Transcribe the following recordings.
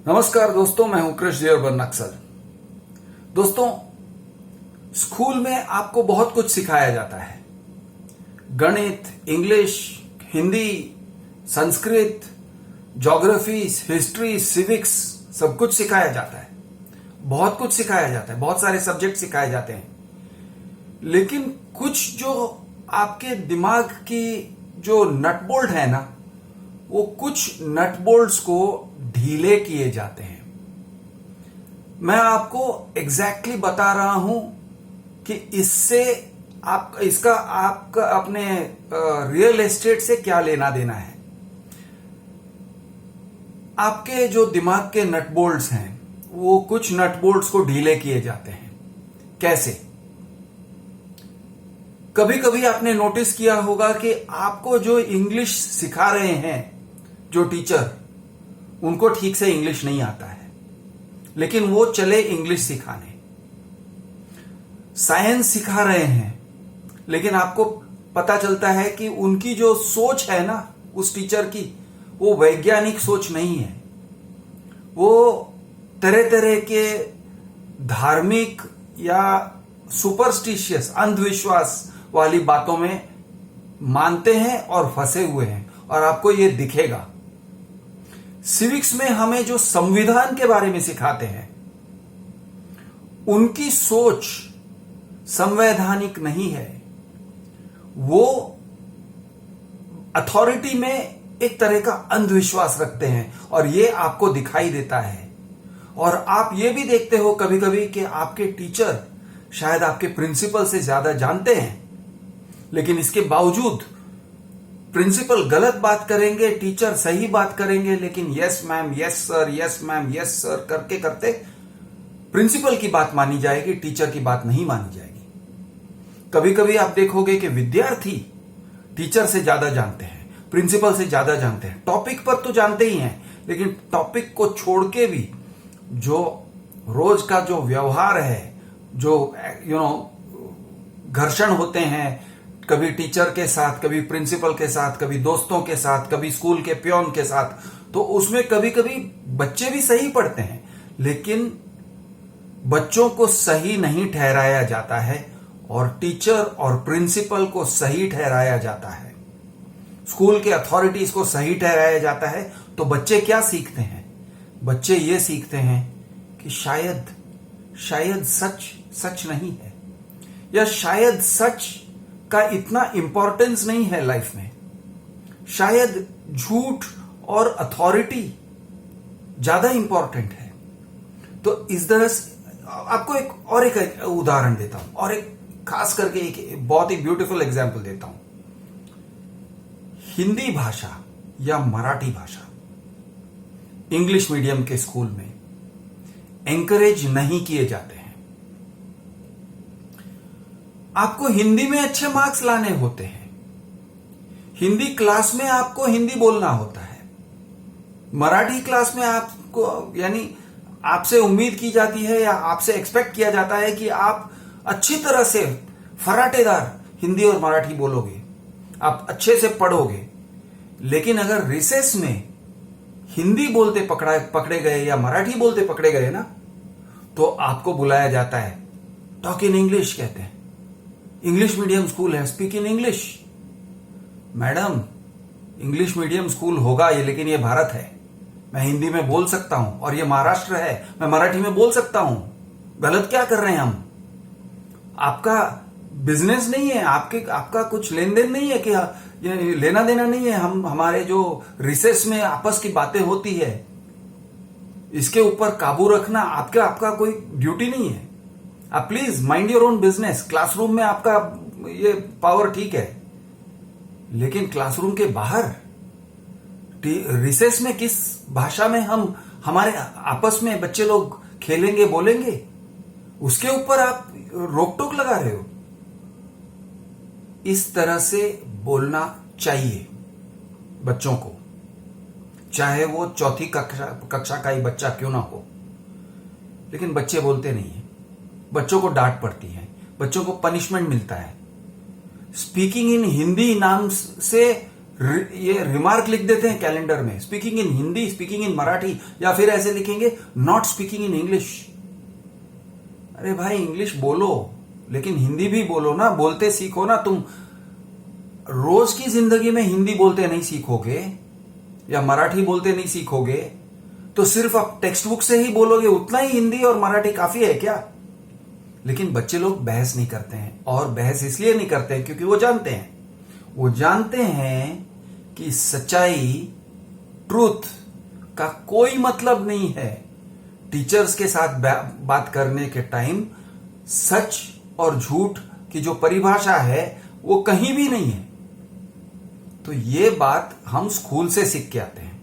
नमस्कार दोस्तों, मैं हूं कृष्ण नक्सल। दोस्तों, स्कूल में आपको बहुत कुछ सिखाया जाता है। गणित, English, Hindi, Sanskrit, geography, history, civics, सब कुछ सिखाया जाता है। बहुत कुछ सिखाया जाता है, बहुत सारे सब्जेक्ट सिखाए जाते हैं। लेकिन कुछ जो आपके दिमाग की जो नट बोल्ट है ना, वो कुछ नट बोल्ट्स को ढीले किए जाते हैं। मैं आपको एग्जैक्टली बता रहा हूं कि इससे इसका आपका अपने रियल एस्टेट से क्या लेना देना है। आपके जो दिमाग के नट बोल्ट्स हैं, वो कुछ नट बोल्ट्स को ढीले किए जाते हैं। कैसे? कभी कभी आपने नोटिस किया होगा कि आपको जो इंग्लिश सिखा रहे हैं, जो टीचर, उनको ठीक से इंग्लिश नहीं आता है, लेकिन वो चले इंग्लिश सिखाने। साइंस सिखा रहे हैं, लेकिन आपको पता चलता है कि उनकी जो सोच है ना, उस टीचर की, वो वैज्ञानिक सोच नहीं है। वो तरह तरह के धार्मिक या सुपरस्टिशियस, अंधविश्वास वाली बातों में मानते हैं और फंसे हुए हैं, और आपको ये दिखेगा। सिविक्स में हमें जो संविधान के बारे में सिखाते हैं, उनकी सोच संवैधानिक नहीं है। वो अथॉरिटी में एक तरह का अंधविश्वास रखते हैं, और ये आपको दिखाई देता है। और आप ये भी देखते हो कभी कभी कि आपके टीचर शायद आपके प्रिंसिपल से ज्यादा जानते हैं, लेकिन इसके बावजूद प्रिंसिपल गलत बात करेंगे, टीचर सही बात करेंगे, लेकिन yes ma'am, yes sir, yes ma'am, yes sir करते करते प्रिंसिपल की बात मानी जाएगी, टीचर की बात नहीं मानी जाएगी। कभी कभी आप देखोगे कि विद्यार्थी टीचर से ज्यादा जानते हैं, प्रिंसिपल से ज्यादा जानते हैं। टॉपिक पर तो जानते ही हैं, लेकिन टॉपिक को छोड़ के भी जो रोज का जो व्यवहार है, जो घर्षण होते हैं, कभी टीचर के साथ, कभी प्रिंसिपल के साथ, कभी दोस्तों के साथ, कभी स्कूल के पियोन के साथ, तो उसमें कभी कभी बच्चे भी सही पढ़ते हैं, लेकिन बच्चों को सही नहीं ठहराया जाता है, और टीचर और प्रिंसिपल को सही ठहराया जाता है। स्कूल के अथॉरिटीज को सही ठहराया जाता है। तो बच्चे क्या सीखते हैं? बच्चे ये सीखते हैं कि शायद सच नहीं है, या शायद सच का इतना इंपॉर्टेंस नहीं है लाइफ में। शायद झूठ और अथॉरिटी ज्यादा इंपॉर्टेंट है। तो इस तरह से आपको एक उदाहरण देता हूं, और एक खास करके एक बहुत ही ब्यूटीफुल एग्जांपल देता हूं। हिंदी भाषा या मराठी भाषा इंग्लिश मीडियम के स्कूल में एंकरेज नहीं किए जाते हैं। आपको हिंदी में अच्छे मार्क्स लाने होते हैं, हिंदी क्लास में आपको हिंदी बोलना होता है। मराठी क्लास में आपको, यानी आपसे उम्मीद की जाती है या आपसे एक्सपेक्ट किया जाता है कि आप अच्छी तरह से फराटेदार हिंदी और मराठी बोलोगे, आप अच्छे से पढ़ोगे। लेकिन अगर रिसेस में हिंदी बोलते पकड़े गए या मराठी बोलते पकड़े गए ना, तो आपको बुलाया जाता है, टॉक इन इंग्लिश कहते हैं। इंग्लिश मीडियम स्कूल है, speak in English. Madam, English medium school होगा ये, लेकिन ये भारत है। मैं हिंदी में बोल सकता हूं, और ये महाराष्ट्र है, मैं मराठी में बोल सकता हूं। गलत क्या कर रहे हैं हम? आपका बिजनेस नहीं है, आपका कुछ लेन देन नहीं है, कि लेना देना नहीं है। हमारे जो रिसेस में आपस की बातें होती है, इसके ऊपर काबू रखना आपका कोई ड्यूटी नहीं है। आप please mind your own business. Classroom में आपका ये पावर ठीक है, लेकिन क्लासरूम के बाहर रिसेस में किस भाषा में हम हमारे आपस में बच्चे लोग खेलेंगे, बोलेंगे, उसके ऊपर आप रोक टोक लगा रहे हो। इस तरह से बोलना चाहिए बच्चों को, चाहे वो चौथी कक्षा का ही बच्चा क्यों ना हो। लेकिन बच्चे बोलते नहीं है, बच्चों को डांट पड़ती है, बच्चों को पनिशमेंट मिलता है। स्पीकिंग इन हिंदी नाम से ये रिमार्क लिख देते हैं कैलेंडर में, speaking in Hindi, speaking in Marathi, या फिर ऐसे लिखेंगे नॉट स्पीकिंग इन इंग्लिश। अरे भाई इंग्लिश बोलो लेकिन हिंदी भी बोलो ना, बोलते सीखो ना। तुम रोज की जिंदगी में हिंदी बोलते नहीं सीखोगे या मराठी बोलते नहीं सीखोगे तो सिर्फ आप टेक्स्ट बुक से ही बोलोगे, उतना ही हिंदी और मराठी काफी है क्या? लेकिन बच्चे लोग बहस नहीं करते हैं, और बहस इसलिए नहीं करते हैं क्योंकि वो जानते हैं कि सच्चाई, ट्रूथ का कोई मतलब नहीं है। टीचर्स के साथ बात करने के टाइम सच और झूठ की जो परिभाषा है वो कहीं भी नहीं है। तो ये बात हम स्कूल से सीख के आते हैं।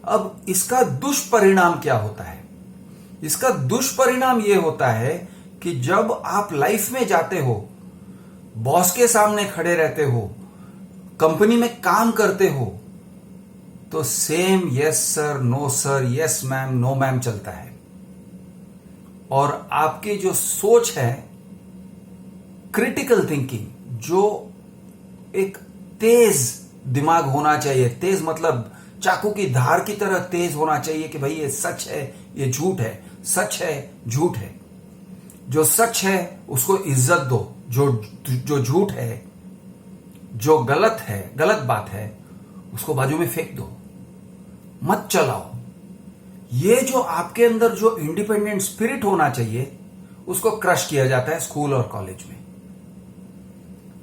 अब इसका दुष्परिणाम क्या होता है? इसका दुष्परिणाम यह होता है कि जब आप लाइफ में जाते हो, बॉस के सामने खड़े रहते हो, कंपनी में काम करते हो, तो same yes sir, no sir, yes ma'am, no ma'am चलता है। और आपकी जो सोच है, क्रिटिकल थिंकिंग, जो एक तेज दिमाग होना चाहिए, तेज मतलब चाकू की धार की तरह तेज होना चाहिए कि भाई ये सच है, ये झूठ है, सच है, झूठ है। जो सच है उसको इज्जत दो, जो झूठ है, जो गलत है, गलत बात है, उसको बाजू में फेंक दो, मत चलाओ। ये जो आपके अंदर जो इंडिपेंडेंट स्पिरिट होना चाहिए उसको क्रश किया जाता है स्कूल और कॉलेज में।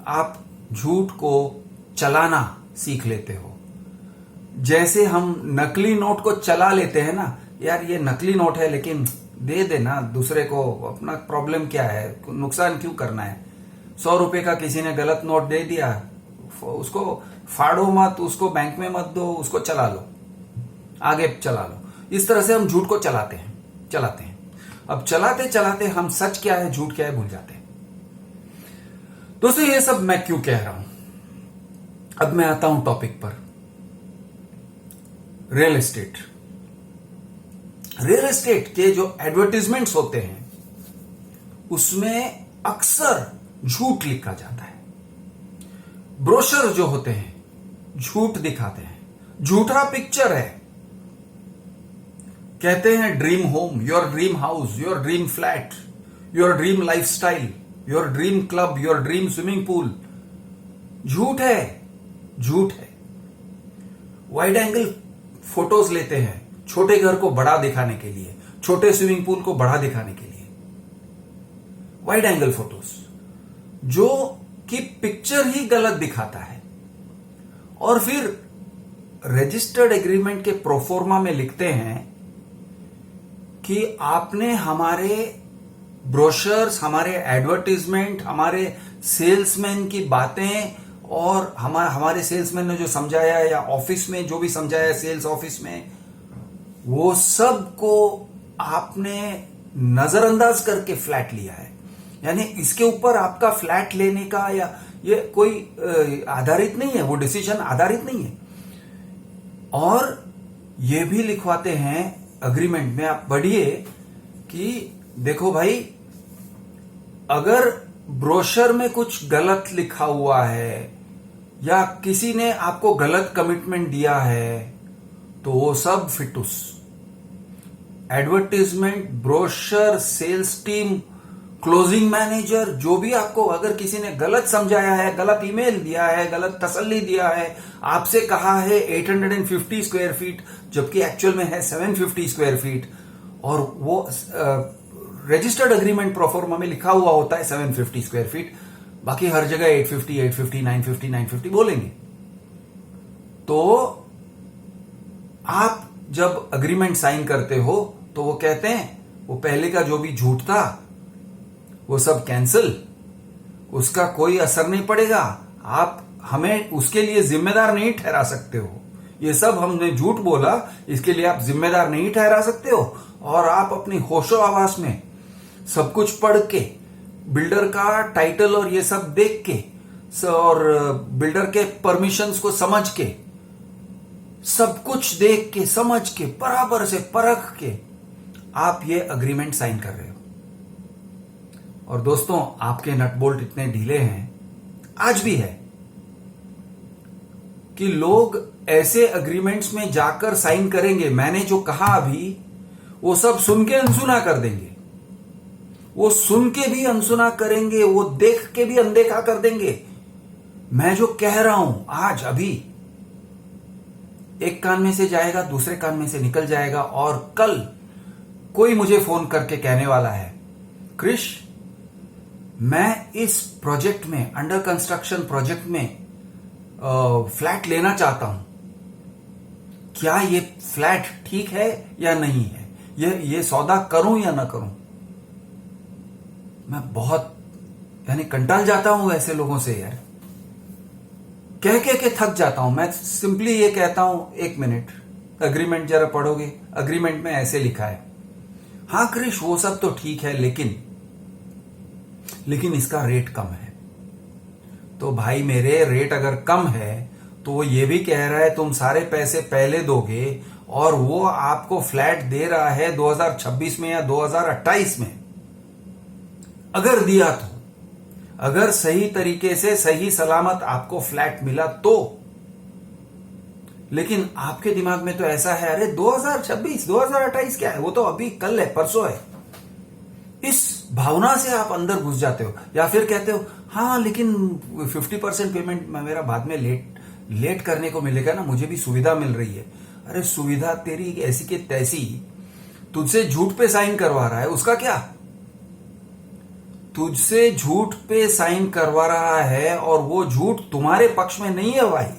आप झूठ को चलाना सीख लेते हो। जैसे हम नकली नोट को चला लेते हैं ना, यार ये नकली नोट है लेकिन दे देना दूसरे को, अपना प्रॉब्लम क्या है, नुकसान क्यों करना है। 100 रुपए का किसी ने गलत नोट दे दिया, उसको फाड़ो मत, उसको बैंक में मत दो, उसको चला लो, आगे चला लो। इस तरह से हम झूठ को चलाते हैं। अब चलाते चलाते हम सच क्या है, झूठ क्या है, भूल जाते हैं। दोस्तों ये सब मैं क्यों कह रहा हूं? अब मैं आता हूं टॉपिक पर, रियल एस्टेट। रियल एस्टेट के जो एडवर्टीजमेंट्स होते हैं उसमें अक्सर झूठ लिखा जाता है। ब्रोशर जो होते हैं झूठ दिखाते हैं, झूठा पिक्चर है। कहते हैं dream home, your dream house, your dream flat, your dream lifestyle, your dream club, your dream swimming pool. झूठ है, झूठ है। वाइड एंगल फोटोज लेते हैं छोटे घर को बड़ा दिखाने के लिए, छोटे स्विमिंग पूल को बड़ा दिखाने के लिए। वाइड एंगल फोटोज जो कि पिक्चर ही गलत दिखाता है। और फिर रजिस्टर्ड एग्रीमेंट के प्रोफोर्मा में लिखते हैं कि आपने हमारे ब्रोशर्स, हमारे एडवर्टीजमेंट, हमारे सेल्समैन की बातें और हमारे सेल्समैन ने जो समझाया या ऑफिस में जो भी समझाया सेल्स ऑफिस में, वो सब को आपने नजरअंदाज करके फ्लैट लिया है। यानी इसके ऊपर आपका फ्लैट लेने का या ये कोई आधारित नहीं है, वो डिसीजन आधारित नहीं है। और ये भी लिखवाते हैं अग्रीमेंट में, आप पढ़िए कि देखो भाई, अगर ब्रोशर में कुछ गलत लिखा हुआ है या किसी ने आपको गलत कमिटमेंट दिया है तो वो सब फिटूस। Advertisement, brochure, sales team, closing manager, जो भी आपको अगर किसी ने गलत समझाया है, गलत ईमेल दिया है, गलत तसल्ली दिया है, आपसे कहा है 850 स्क्वायर फीट जबकि एक्चुअल में है 750 स्क्वायर फीट, और वो रजिस्टर्ड एग्रीमेंट प्रोफॉर्मा में लिखा हुआ होता है 750 स्क्वायर फीट, बाकी हर जगह 850, 850, 950, 950 बोलेंगे। तो आप जब एग्रीमेंट साइन करते हो तो वो कहते हैं वो पहले का जो भी झूठ था वो सब कैंसिल, उसका कोई असर नहीं पड़ेगा, आप हमें उसके लिए जिम्मेदार नहीं ठहरा सकते हो। ये सब हमने झूठ बोला, इसके लिए आप जिम्मेदार नहीं ठहरा सकते हो। और आप अपनी होशो आवास में सब कुछ पढ़ के, बिल्डर का टाइटल और ये सब देख के, और बिल्डर के परमिशंस को समझ के, सब कुछ देख के, समझ के, बराबर से परख के आप ये अग्रीमेंट साइन कर रहे हो। और दोस्तों, आपके नट बोल्ट इतने ढीले हैं, आज भी है, कि लोग ऐसे अग्रीमेंट्स में जाकर साइन करेंगे, मैंने जो कहा अभी वो सब सुन के अनसुना कर देंगे, वो सुन के भी अनसुना करेंगे, वो देख के भी अनदेखा कर देंगे। मैं जो कह रहा हूं आज अभी एक कान में से जाएगा, दूसरे कान में से निकल जाएगा, और कल कोई मुझे फोन करके कहने वाला है, क्रिश मैं इस प्रोजेक्ट में, अंडर कंस्ट्रक्शन प्रोजेक्ट में फ्लैट लेना चाहता हूं, क्या ये फ्लैट ठीक है या नहीं है, ये सौदा करूं या ना करूं। मैं बहुत कंटाल जाता हूं ऐसे लोगों से यार, कह के थक जाता हूं। मैं सिंपली ये कहता हूं, 1 मिनट अग्रीमेंट जरा पढ़ोगे, अग्रीमेंट में ऐसे लिखा है। हां क्रिश वो सब तो ठीक है, लेकिन इसका रेट कम है। तो भाई मेरे, रेट अगर कम है तो वो ये भी कह रहा है तुम सारे पैसे पहले दोगे, और वो आपको फ्लैट दे रहा है 2026 में या 2028 में। अगर दिया तो, अगर सही तरीके से सही सलामत आपको फ्लैट मिला तो। लेकिन आपके दिमाग में तो ऐसा है, अरे 2026 2028 क्या है, वो तो अभी कल है, परसों है। इस भावना से आप अंदर घुस जाते हो, या फिर कहते हो हाँ लेकिन 50% पेमेंट मेरा बाद में लेट करने को मिलेगा ना, मुझे भी सुविधा मिल रही है। अरे सुविधा तेरी ऐसी के तैसी, तुझसे झूठ पे साइन करवा रहा है, उसका क्या। तुझसे झूठ पे साइन करवा रहा है, और वो झूठ तुम्हारे पक्ष में नहीं है भाई,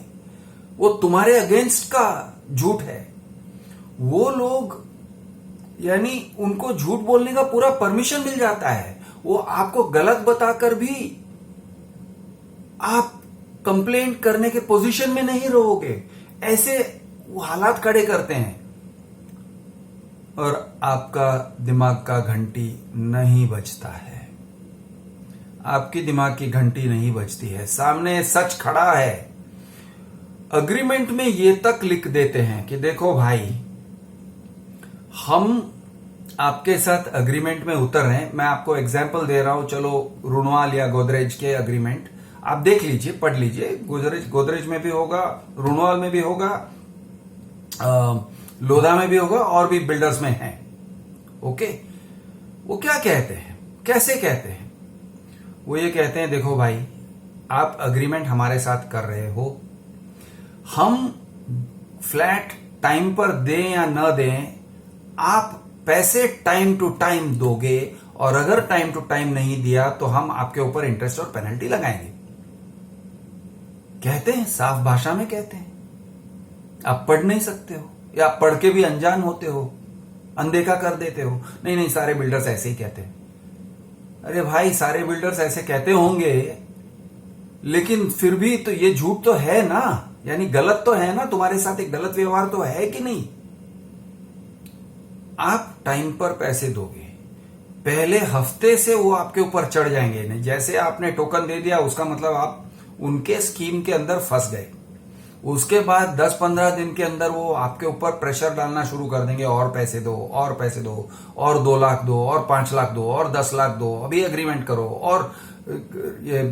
वो तुम्हारे अगेंस्ट का झूठ है। वो लोग उनको झूठ बोलने का पूरा परमिशन मिल जाता है। वो आपको गलत बताकर भी आप कंप्लेंट करने के पोजीशन में नहीं रहोगे, ऐसे वो हालात खड़े करते हैं, और आपका दिमाग का घंटी नहीं बजता है, आपकी दिमाग की घंटी नहीं बजती है। सामने सच खड़ा है। अग्रीमेंट में ये तक लिख देते हैं कि देखो भाई, हम आपके साथ अग्रीमेंट में उतर रहे हैं। मैं आपको एग्जांपल दे रहा हूं, चलो रुनवाल या गोदरेज के अग्रीमेंट आप देख लीजिए, पढ़ लीजिए। गोदरेज में भी होगा, रुनवाल में भी होगा, लोधा में भी होगा, और भी बिल्डर्स में है। ओके, वो क्या कहते हैं, कैसे कहते हैं? वो ये कहते हैं, देखो भाई आप अग्रीमेंट हमारे साथ कर रहे हो, हम फ्लैट टाइम पर दें या न दें, आप पैसे टाइम टू टाइम दोगे, और अगर टाइम टू टाइम नहीं दिया तो हम आपके ऊपर इंटरेस्ट और पेनल्टी लगाएंगे। कहते हैं, साफ भाषा में कहते हैं। आप पढ़ नहीं सकते हो, या आप पढ़ के भी अनजान होते हो, अनदेखा कर देते हो। नहीं सारे बिल्डर्स ऐसे ही कहते हैं। अरे भाई सारे बिल्डर्स ऐसे कहते होंगे, लेकिन फिर भी तो ये झूठ तो है ना, गलत तो है ना, तुम्हारे साथ एक गलत व्यवहार तो है कि नहीं। आप टाइम पर पैसे दोगे, पहले हफ्ते से वो आपके ऊपर चढ़ जाएंगे। नहीं, जैसे आपने टोकन दे दिया उसका मतलब आप उनके स्कीम के अंदर फंस गए। उसके बाद 10-15 दिन के अंदर वो आपके ऊपर प्रेशर डालना शुरू कर देंगे, और पैसे दो, और पैसे दो, और 2 लाख दो, और 5 लाख दो, और 10 लाख दो, अभी एग्रीमेंट करो, और ये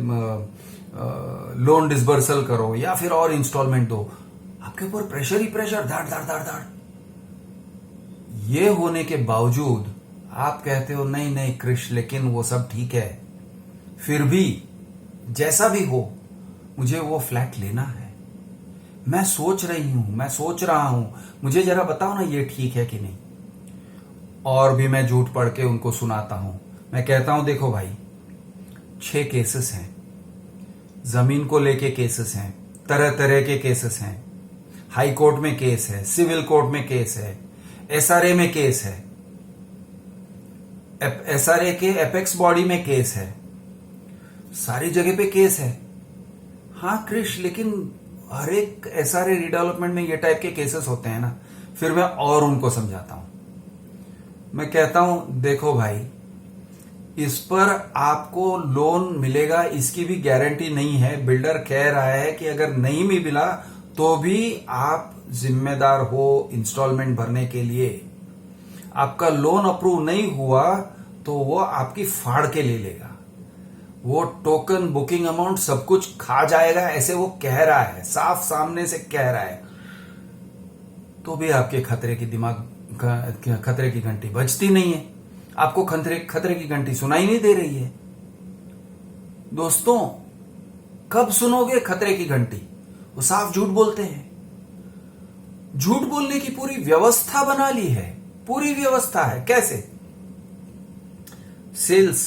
लोन डिसबर्सल करो, या फिर और इंस्टॉलमेंट दो। आपके ऊपर प्रेशर ही प्रेशर, धाड़ धाड़ धाड़ धाड़। ये होने के बावजूद आप कहते हो नहीं कृष, लेकिन वो सब ठीक है, फिर भी जैसा भी हो मुझे वो फ्लैट लेना है। मैं सोच रहा हूं, मुझे जरा बताओ ना ये ठीक है कि नहीं। और भी मैं झूठ पढ़ के उनको सुनाता हूं। मैं कहता हूं देखो भाई, 6 केसेस हैं, जमीन को लेके केसेस हैं, तरह तरह के केसेस हैं। हाई कोर्ट में केस है, सिविल कोर्ट में केस है, एसआरए में केस है, एसआरए के एपेक्स बॉडी में केस है, सारी जगह पे केस है। हाँ क्रिश, लेकिन हर एक एसआरए रिडेवलपमेंट में ये टाइप के केसेस होते हैं ना। फिर मैं और उनको समझाता हूं। मैं कहता हूं देखो भाई, इस पर आपको लोन मिलेगा इसकी भी गारंटी नहीं है। बिल्डर कह रहा है कि अगर नहीं भी मिला तो भी आप जिम्मेदार हो इंस्टॉलमेंट भरने के लिए। आपका लोन अप्रूव नहीं हुआ तो वो आपकी फाड़ के ले लेगा। वो टोकन, बुकिंग अमाउंट सब कुछ खा जाएगा, ऐसे वो कह रहा है, साफ सामने से कह रहा है, तो भी आपके खतरे की घंटी बजती नहीं है, आपको खतरे की घंटी सुनाई नहीं दे रही है। दोस्तों, कब सुनोगे खतरे की घंटी? वो साफ झूठ बोलते हैं। झूठ बोलने की पूरी व्यवस्था बना ली है, पूरी व्यवस्था है। कैसे? सेल्स,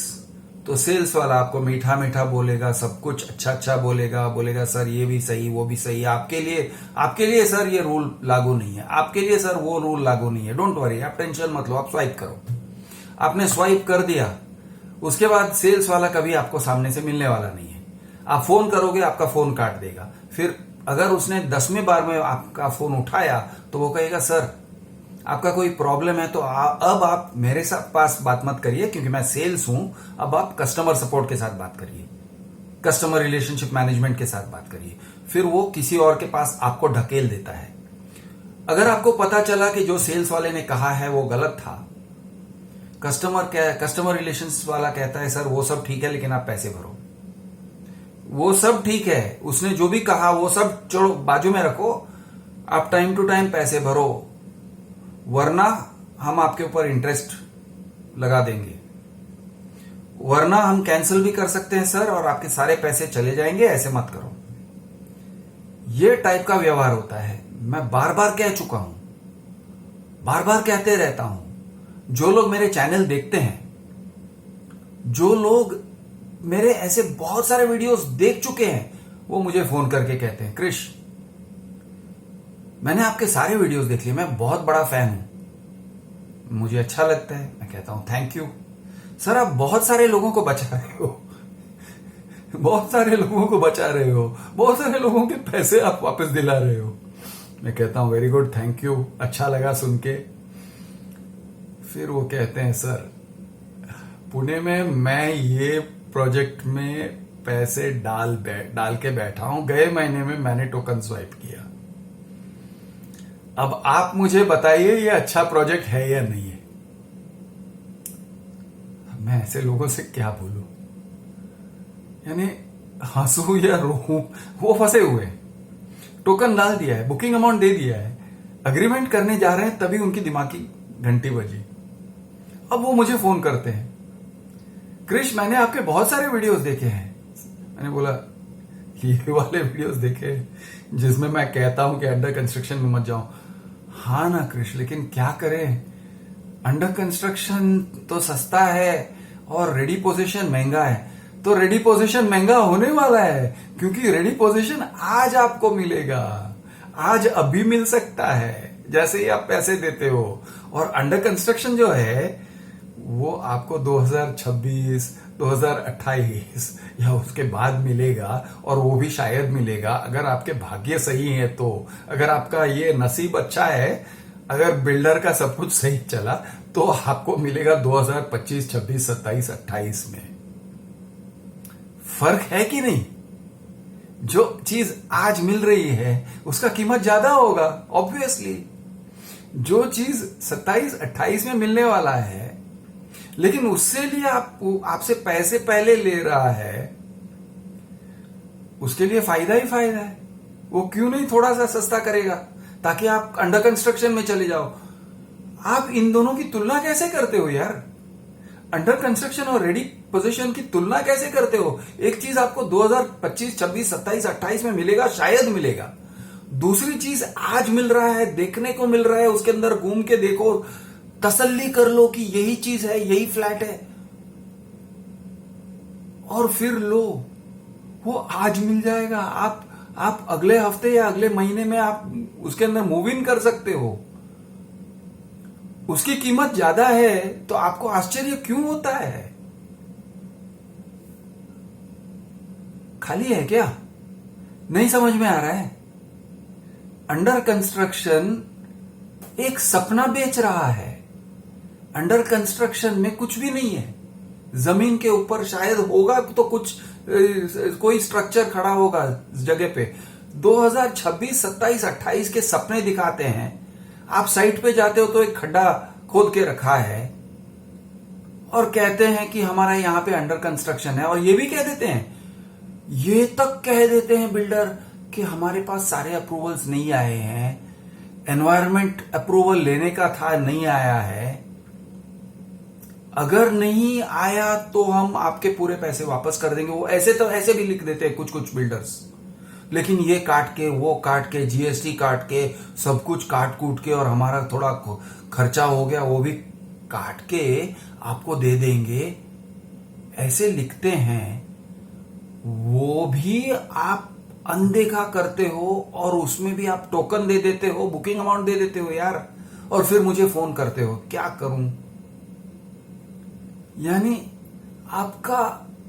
तो सेल्स वाला आपको मीठा मीठा बोलेगा, सब कुछ अच्छा अच्छा बोलेगा सर ये भी सही, वो भी सही, आपके लिए सर ये रूल लागू नहीं है, आपके लिए सर वो रूल लागू नहीं है, डोंट वरी, आप टेंशन मत लो, आप स्वाइप करो। आपने स्वाइप कर दिया, उसके बाद सेल्स वाला कभी आपको सामने से मिलने वाला नहीं है। आप फोन करोगे, आपका फोन काट देगा। फिर अगर उसने 10वें बार में आपका फोन उठाया तो वो कहेगा सर आपका कोई प्रॉब्लम है तो अब आप मेरे साथ पास बात मत करिए क्योंकि मैं सेल्स हूं, अब आप कस्टमर सपोर्ट के साथ बात करिए, कस्टमर रिलेशनशिप मैनेजमेंट के साथ बात करिए। फिर वो किसी और के पास आपको ढकेल देता है। अगर आपको पता चला कि जो सेल्स वाले ने कहा है वो गलत था, कस्टमर रिलेशंस वाला कहता है सर वो सब ठीक है लेकिन आप पैसे भरो, वो सब ठीक है, उसने जो भी कहा वो सब छोड़ो, बाजू में रखो, आप टाइम टू टाइम पैसे भरो, वरना हम आपके ऊपर इंटरेस्ट लगा देंगे, वरना हम कैंसिल भी कर सकते हैं सर और आपके सारे पैसे चले जाएंगे, ऐसे मत करो। ये टाइप का व्यवहार होता है। मैं बार बार कह चुका हूं, बार बार कहते रहता हूं। जो लोग मेरे चैनल देखते हैं, जो लोग मेरे ऐसे बहुत सारे वीडियोस देख चुके हैं, वो मुझे फोन करके कहते हैं क्रिश मैंने आपके सारे वीडियोस देख लिए, मैं बहुत बड़ा फैन हूं, मुझे अच्छा लगता है। मैं कहता हूं थैंक यू सर, आप बहुत सारे लोगों को बचा रहे हो, बहुत सारे लोगों को बचा रहे हो, बहुत सारे लोगों के पैसे आप वापस दिला रहे हो। मैं कहता हूं वेरी गुड, थैंक यू, अच्छा लगा सुन के। फिर वो कहते हैं सर पुणे में मैं ये प्रोजेक्ट में पैसे डाल के बैठा हूं, गए महीने में मैंने टोकन स्वाइप किया, अब आप मुझे बताइए ये अच्छा प्रोजेक्ट है या नहीं है। मैं ऐसे लोगों से क्या बोलूं, यानी हंसू या रोऊं, वो फंसे हुए। टोकन डाल दिया है, बुकिंग अमाउंट दे दिया है, अग्रीमेंट करने जा रहे हैं, तभी उनकी दिमाग की घंटी बजी। अब वो मुझे फोन करते हैं क्रिश मैंने आपके बहुत सारे वीडियोस देखे हैं। मैंने बोला ये वाले वीडियोस देखे जिसमें मैं कहता हूं कि अंडर कंस्ट्रक्शन में मत जाओ। हाँ ना क्रिश, लेकिन क्या करें, अंडर कंस्ट्रक्शन तो सस्ता है और रेडी पोजीशन महंगा है। तो रेडी पोजीशन महंगा होने वाला है क्योंकि रेडी पोजीशन आज आपको मिलेगा, आज अभी मिल सकता है जैसे ही आप पैसे देते हो। और अंडर कंस्ट्रक्शन जो है वो आपको 2026, 2028 या उसके बाद मिलेगा, और वो भी शायद मिलेगा अगर आपके भाग्य सही है तो, अगर आपका ये नसीब अच्छा है, अगर बिल्डर का सब कुछ सही चला तो आपको मिलेगा 2025, 26, 27, 28 में। फर्क है कि नहीं? जो चीज आज मिल रही है उसका कीमत ज्यादा होगा ऑब्वियसली। जो चीज 27, 28 में मिलने वाला है लेकिन उससे लिए आपसे पैसे पहले ले रहा है, उसके लिए फायदा ही फायदा है। वो क्यों नहीं थोड़ा सा सस्ता करेगा ताकि आप अंडर कंस्ट्रक्शन में चले जाओ। आप इन दोनों की तुलना कैसे करते हो यार? अंडर कंस्ट्रक्शन और रेडी पोजीशन की तुलना कैसे करते हो? एक चीज आपको 2025, 26, 27, 28 में मिलेगा, शायद मिलेगा। दूसरी चीज आज मिल रहा है, देखने को मिल रहा है, उसके अंदर घूम के देखो, तसल्ली कर लो कि यही चीज है, यही फ्लैट है, और फिर लो, वो आज मिल जाएगा। आप अगले हफ्ते या अगले महीने में आप उसके अंदर मूव इन कर सकते हो। उसकी कीमत ज्यादा है तो आपको आश्चर्य क्यों होता है? खाली है क्या? नहीं समझ में आ रहा है? अंडर कंस्ट्रक्शन एक सपना बेच रहा है। अंडर कंस्ट्रक्शन में कुछ भी नहीं है। जमीन के ऊपर शायद होगा तो कुछ कोई स्ट्रक्चर खड़ा होगा जगह पे। 2026, 27, 28 के सपने दिखाते हैं। आप साइट पे जाते हो तो एक खड्डा खोद के रखा है और कहते हैं कि हमारा यहां पे अंडर कंस्ट्रक्शन है, और ये भी कह देते हैं, ये तक कह देते हैं बिल्डर कि हमारे पास सारे अप्रूवल्स नहीं आए हैं, एनवायरमेंट अप्रूवल लेने का था, नहीं आया है, अगर नहीं आया तो हम आपके पूरे पैसे वापस कर देंगे। वो ऐसे तो ऐसे भी लिख देते हैं कुछ कुछ बिल्डर्स, लेकिन ये काट के वो काट के जीएसटी काट के सब कुछ काट कूट के, और हमारा थोड़ा खर्चा हो गया वो भी काट के आपको दे देंगे, ऐसे लिखते हैं। वो भी आप अनदेखा करते हो, और उसमें भी आप टोकन दे देते हो, बुकिंग अमाउंट दे देते हो यार, और फिर मुझे फोन करते हो। क्या करूं? यानी आपका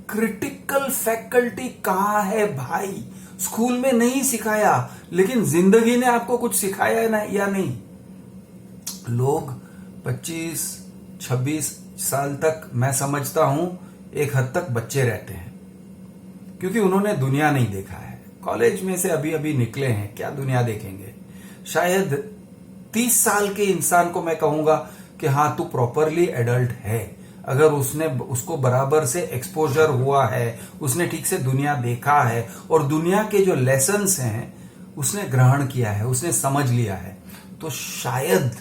क्रिटिकल फैकल्टी कहां है भाई? स्कूल में नहीं सिखाया, लेकिन जिंदगी ने आपको कुछ सिखाया है ना या नहीं? लोग 25-26 साल तक, मैं समझता हूं, एक हद तक बच्चे रहते हैं, क्योंकि उन्होंने दुनिया नहीं देखा है। कॉलेज में से अभी अभी निकले हैं, क्या दुनिया देखेंगे? शायद 30 साल के इंसान को मैं कहूंगा कि हां, तू प्रॉपरली एडल्ट है, अगर उसको बराबर से एक्सपोजर हुआ है, उसने ठीक से दुनिया देखा है, और दुनिया के जो लेसन्स हैं उसने ग्रहण किया है, उसने समझ लिया है, तो शायद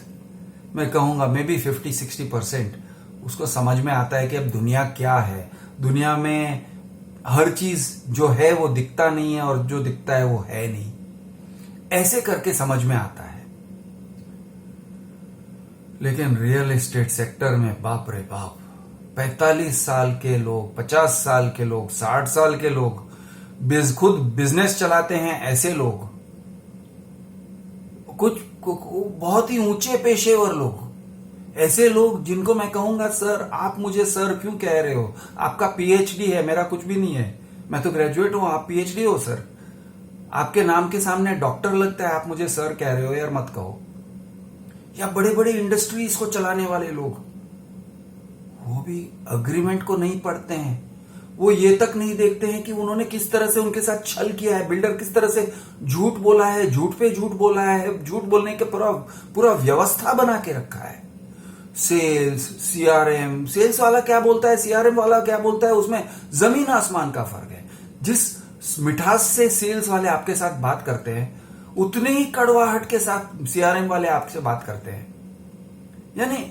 मैं कहूंगा मे बी 50-60% उसको समझ में आता है कि अब दुनिया क्या है। दुनिया में हर चीज जो है वो दिखता नहीं है, और जो दिखता है वो है नहीं, ऐसे करके समझ में आता है। लेकिन रियल एस्टेट सेक्टर में बाप रे बाप, 45 साल के लोग, 50 साल के लोग, 60 साल के लोग, खुद बिजनेस चलाते हैं ऐसे लोग, कुछ बहुत ही ऊंचे पेशेवर लोग, ऐसे लोग जिनको मैं कहूंगा, सर आप मुझे सर क्यों कह रहे हो? आपका पीएचडी है, मेरा कुछ भी नहीं है, मैं तो ग्रेजुएट हूं, आप पीएचडी हो सर, आपके नाम के सामने डॉक्टर लगता है, आप मुझे सर कह रहे हो, यार मत कहो। या बड़े बड़े इंडस्ट्रीज को चलाने वाले लोग, वो भी अग्रीमेंट को नहीं पढ़ते हैं, वो ये तक नहीं देखते हैं कि उन्होंने किस तरह से उनके साथ छल किया है, बिल्डर किस तरह से झूठ बोला है, झूठ पे झूठ बोला है, झूठ बोलने के पूरा व्यवस्था बना के रखा है। सेल्स, सीआरएम, सेल्स वाला क्या बोलता है, सीआरएम वाला क्या बोलता है, उसमें जमीन आसमान का फर्क है। जिस मिठास से सेल्स वाले आपके साथ बात करते हैं, उतने ही कड़वाहट के साथ सीआरएम वाले आपसे बात करते हैं। यानी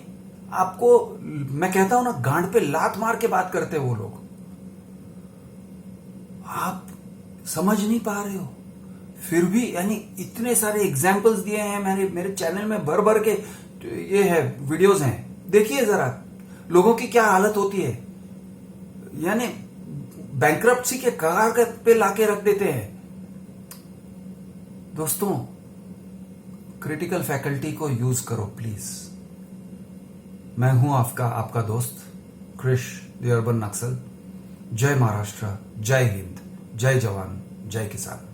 आपको, मैं कहता हूं ना, गांड पे लात मार के बात करते हैं वो लोग। आप समझ नहीं पा रहे हो, फिर भी यानी इतने सारे एग्जाम्पल्स दिए हैं मेरे चैनल में, भर भर के ये है वीडियोस हैं, देखिए जरा लोगों की क्या हालत होती है। यानी बैंक्रप्सी के कगार पे लाके रख देते हैं। दोस्तों, क्रिटिकल फैकल्टी को यूज करो प्लीज। मैं हूं आपका दोस्त क्रिश द अर्बन नक्सल। जय महाराष्ट्र, जय हिंद, जय जवान, जय किसान।